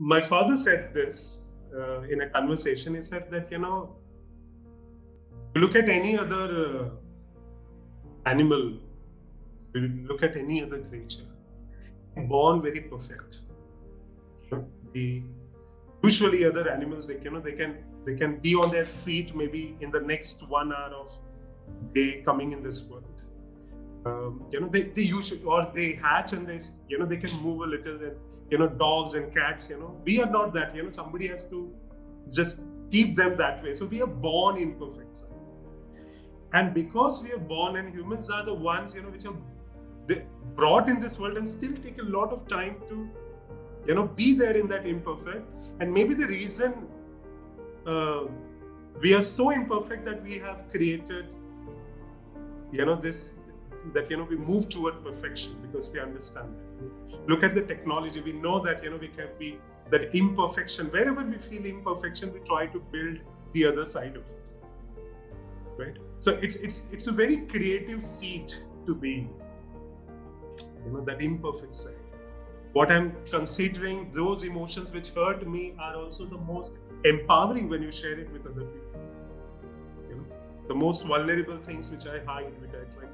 My father said this in a conversation. He said that, look at any other animal, look at any other creature, born very perfect. The usually other animals, they can be on their feet maybe in the next 1 hour of day coming in this world. They usually, or they hatch and they can move a little, and dogs and cats, we are not that. Somebody has to just keep them that way. So we are born imperfect, and because we are born, and humans are the ones which are brought in this world and still take a lot of time to be there in that imperfect. And maybe the reason we are so imperfect that we have created this, that we move toward perfection, because we understand that. Look at the technology. We know that we can be that imperfection. Wherever we feel imperfection, we try to build the other side of it, right? So it's a very creative seat to be in, that imperfect side. What I'm considering, those emotions which hurt me are also the most empowering when you share it with other people. The most vulnerable things which I hide, which I try to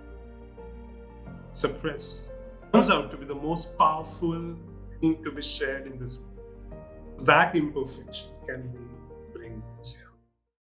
suppress, turns out to be the most powerful thing to be shared in this world. That imperfection can be